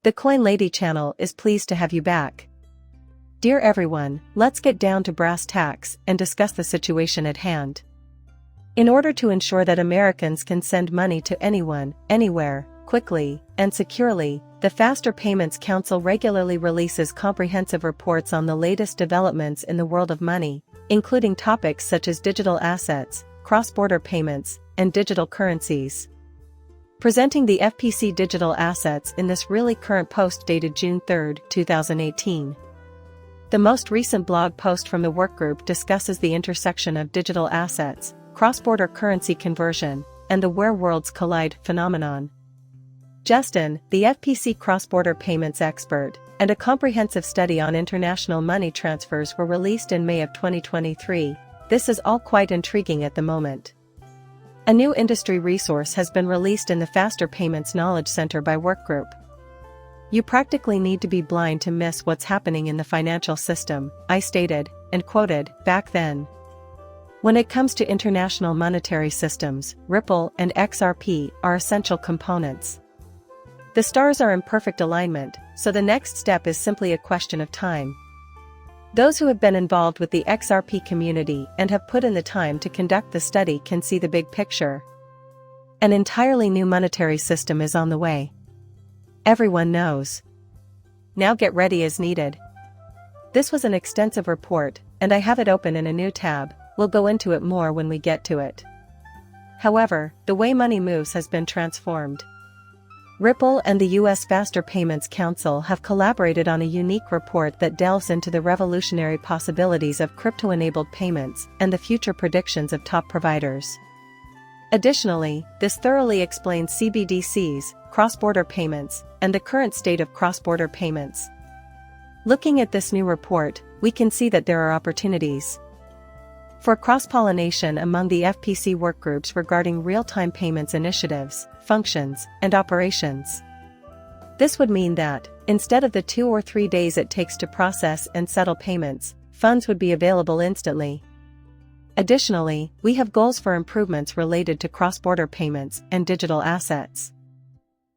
The Coin Lady channel is pleased to have you back. Dear everyone, let's get down to brass tacks and discuss the situation at hand. In order to ensure that Americans can send money to anyone, anywhere, quickly, and securely, the Faster Payments Council regularly releases comprehensive reports on the latest developments in the world of money, including topics such as digital assets, cross-border payments, and digital currencies. Presenting the FPC digital assets in this really current post dated June 3, 2018. The most recent blog post from the workgroup discusses the intersection of digital assets, cross-border currency conversion, and the where worlds collide phenomenon. Justin, the FPC cross-border payments expert, and a comprehensive study on international money transfers were released in May of 2023. This is all quite intriguing at the moment. A new industry resource has been released in the Faster Payments Knowledge Center by Workgroup. You practically need to be blind to miss what's happening in the financial system, I stated, and quoted, back then. When it comes to international monetary systems, Ripple and XRP are essential components. The stars are in perfect alignment, so the next step is simply a question of time. Those who have been involved with the XRP community and have put in the time to conduct the study can see the big picture. An entirely new monetary system is on the way. Everyone knows. Now get ready as needed. This was an extensive report, and I have it open in a new tab. We'll go into it more when we get to it. However, the way money moves has been transformed. Ripple and the U.S. Faster Payments Council have collaborated on a unique report that delves into the revolutionary possibilities of crypto-enabled payments and the future predictions of top providers. Additionally, this thoroughly explains CBDCs, cross-border payments, and the current state of cross-border payments. Looking at this new report, we can see that there are opportunities for cross-pollination among the FPC workgroups regarding real-time payments initiatives, functions, and operations. This would mean that, instead of the 2 or 3 days it takes to process and settle payments, funds would be available instantly. Additionally, we have goals for improvements related to cross-border payments and digital assets.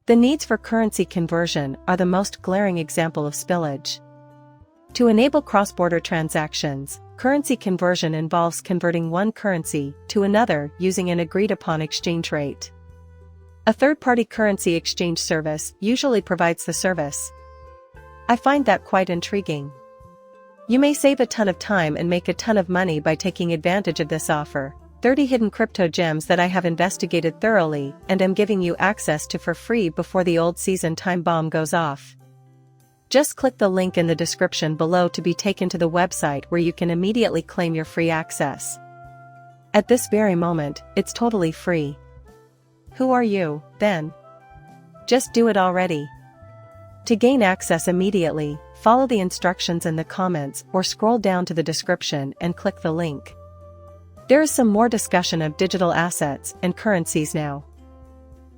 The needs for currency conversion are the most glaring example of spillage. To enable cross-border transactions, currency conversion involves converting one currency to another using an agreed-upon exchange rate. A third-party currency exchange service usually provides the service. I find that quite intriguing. You may save a ton of time and make a ton of money by taking advantage of this offer. 30 hidden crypto gems that I have investigated thoroughly and am giving you access to for free before the old season time bomb goes off. Just click the link in the description below to be taken to the website where you can immediately claim your free access. At this very moment, it's totally free. Who are you, then? Just do it already. To gain access immediately, follow the instructions in the comments or scroll down to the description and click the link. There is some more discussion of digital assets and currencies now.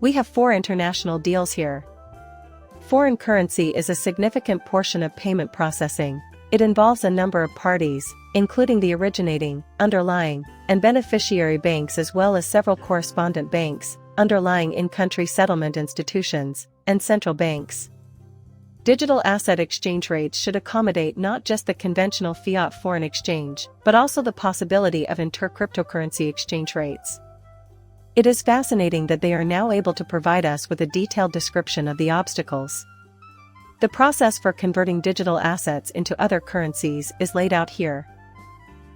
We have 4 international deals here. Foreign currency is a significant portion of payment processing. It involves a number of parties, including the originating, underlying, and beneficiary banks as well as several correspondent banks, underlying in-country settlement institutions, and central banks. Digital asset exchange rates should accommodate not just the conventional fiat foreign exchange, but also the possibility of inter-cryptocurrency exchange rates. It is fascinating that they are now able to provide us with a detailed description of the obstacles. The process for converting digital assets into other currencies is laid out here.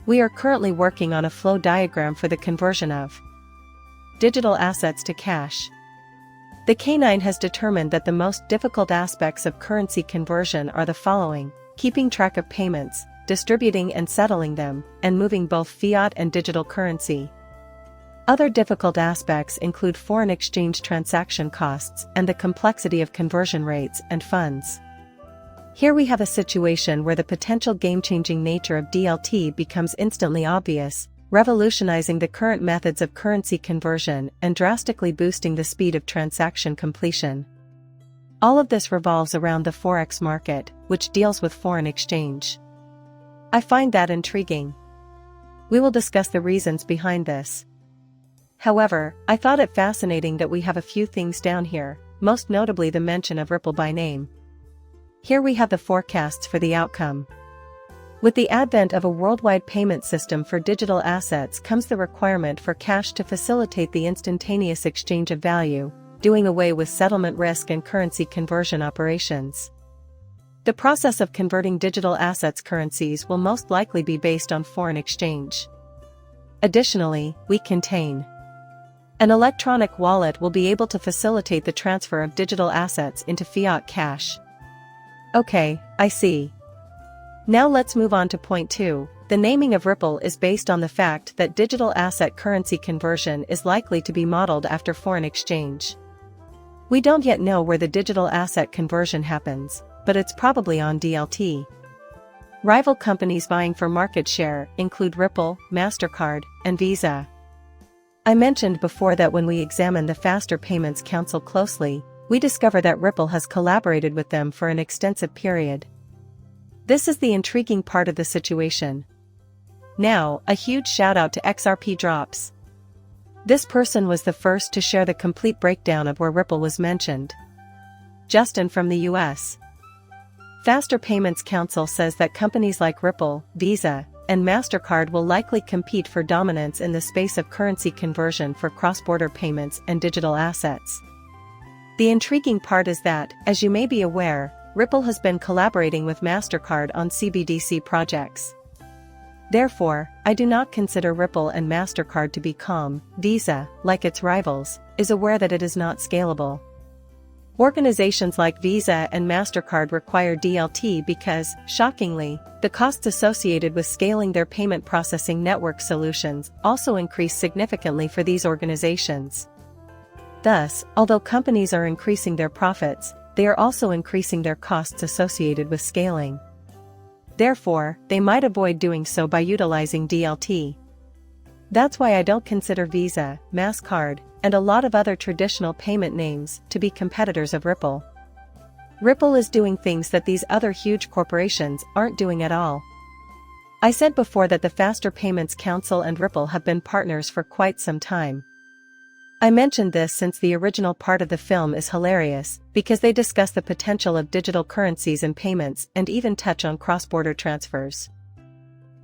We are currently working on a flow diagram for the conversion of digital assets to cash. The K9 has determined that the most difficult aspects of currency conversion are the following: keeping track of payments, distributing and settling them, and moving both fiat and digital currency. Other difficult aspects include foreign exchange transaction costs and the complexity of conversion rates and funds. Here we have a situation where the potential game-changing nature of DLT becomes instantly obvious, revolutionizing the current methods of currency conversion and drastically boosting the speed of transaction completion. All of this revolves around the Forex market, which deals with foreign exchange. I find that intriguing. We will discuss the reasons behind this. However, I thought it fascinating that we have a few things down here, most notably the mention of Ripple by name, Here we have the forecasts for the outcome. With the advent of a worldwide payment system for digital assets comes the requirement for cash to facilitate the instantaneous exchange of value, doing away with settlement risk and currency conversion operations. The process of converting digital assets currencies will most likely be based on foreign exchange. Additionally, we contain an electronic wallet will be able to facilitate the transfer of digital assets into fiat cash. Okay, I see. Now let's move on to point 2. The naming of Ripple is based on the fact that digital asset currency conversion is likely to be modeled after foreign exchange. We don't yet know where the digital asset conversion happens, but it's probably on DLT. Rival companies vying for market share include Ripple, MasterCard, and Visa. I mentioned before that when we examine the Faster Payments Council closely, we discover that Ripple has collaborated with them for an extensive period. This is the intriguing part of the situation. Now, a huge shout out to XRP Drops. This person was the first to share the complete breakdown of where Ripple was mentioned. Justin from the US. Faster Payments Council says that companies like Ripple, Visa, and MasterCard will likely compete for dominance in the space of currency conversion for cross-border payments and digital assets. The intriguing part is that, as you may be aware, Ripple has been collaborating with MasterCard on CBDC projects. Therefore, I do not consider Ripple and MasterCard to be calm. Visa, like its rivals, is aware that it is not scalable. Organizations like Visa and MasterCard require DLT because, shockingly, the costs associated with scaling their payment processing network solutions also increase significantly for these organizations. Thus, although companies are increasing their profits, they are also increasing their costs associated with scaling. Therefore, they might avoid doing so by utilizing DLT. That's why I don't consider Visa, MasterCard, and a lot of other traditional payment names to be competitors of Ripple. Ripple is doing things that these other huge corporations aren't doing at all. I said before that the Faster Payments Council and Ripple have been partners for quite some time. I mentioned this since the original part of the film is hilarious, because they discuss the potential of digital currencies and payments and even touch on cross-border transfers.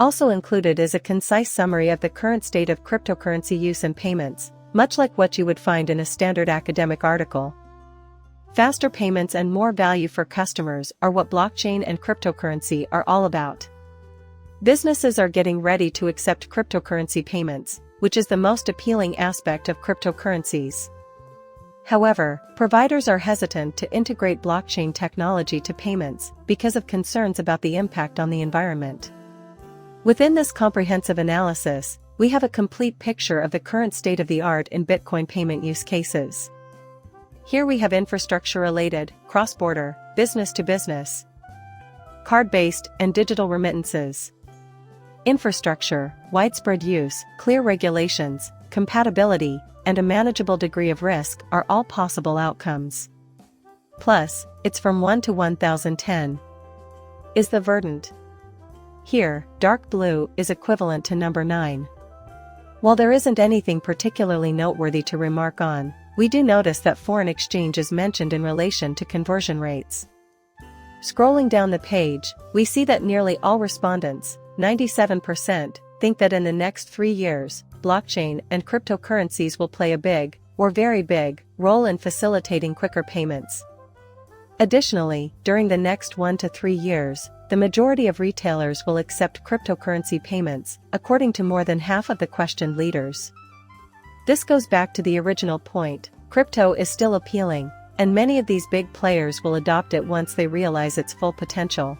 Also included is a concise summary of the current state of cryptocurrency use and payments, much like what you would find in a standard academic article. Faster payments and more value for customers are what blockchain and cryptocurrency are all about. Businesses are getting ready to accept cryptocurrency payments, which is the most appealing aspect of cryptocurrencies. However, providers are hesitant to integrate blockchain technology to payments because of concerns about the impact on the environment. Within this comprehensive analysis, we have a complete picture of the current state of the art in Bitcoin payment use cases. Here we have infrastructure-related, cross-border, business-to-business, card-based, and digital remittances. Infrastructure, widespread use, clear regulations, compatibility, and a manageable degree of risk are all possible outcomes. Plus, it's from 1 to 1010. Is the verdant. Here, dark blue is equivalent to number 9. While there isn't anything particularly noteworthy to remark on, we do notice that foreign exchange is mentioned in relation to conversion rates. Scrolling down the page, we see that nearly all respondents, 97%, think that in the next 3 years, blockchain and cryptocurrencies will play a big, or very big, role in facilitating quicker payments. Additionally, during the next 1 to 3 years, the majority of retailers will accept cryptocurrency payments, according to more than half of the questioned leaders. This goes back to the original point: crypto is still appealing, and many of these big players will adopt it once they realize its full potential.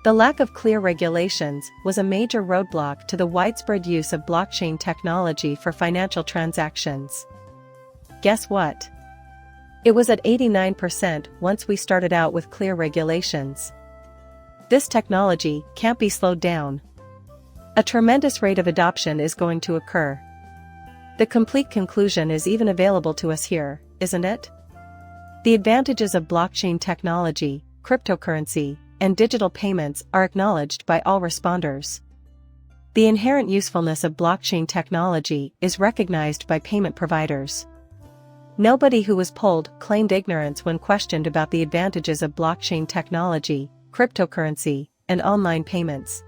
The lack of clear regulations was a major roadblock to the widespread use of blockchain technology for financial transactions. Guess what? It was at 89% once we started out with clear regulations. This technology can't be slowed down. A tremendous rate of adoption is going to occur. The complete conclusion is even available to us here, isn't it? The advantages of blockchain technology, cryptocurrency, and digital payments are acknowledged by all responders. The inherent usefulness of blockchain technology is recognized by payment providers. Nobody who was polled claimed ignorance when questioned about the advantages of blockchain technology, cryptocurrency, and online payments.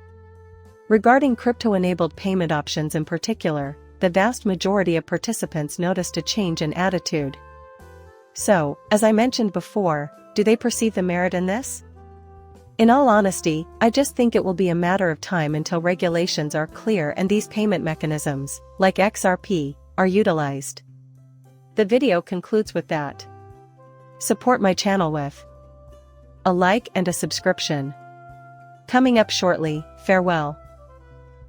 Regarding crypto-enabled payment options in particular, the vast majority of participants noticed a change in attitude. So, as I mentioned before, do they perceive the merit in this? In all honesty, I just think it will be a matter of time until regulations are clear and these payment mechanisms, like XRP, are utilized. The video concludes with that. Support my channel with a like and a subscription. Coming up shortly, farewell.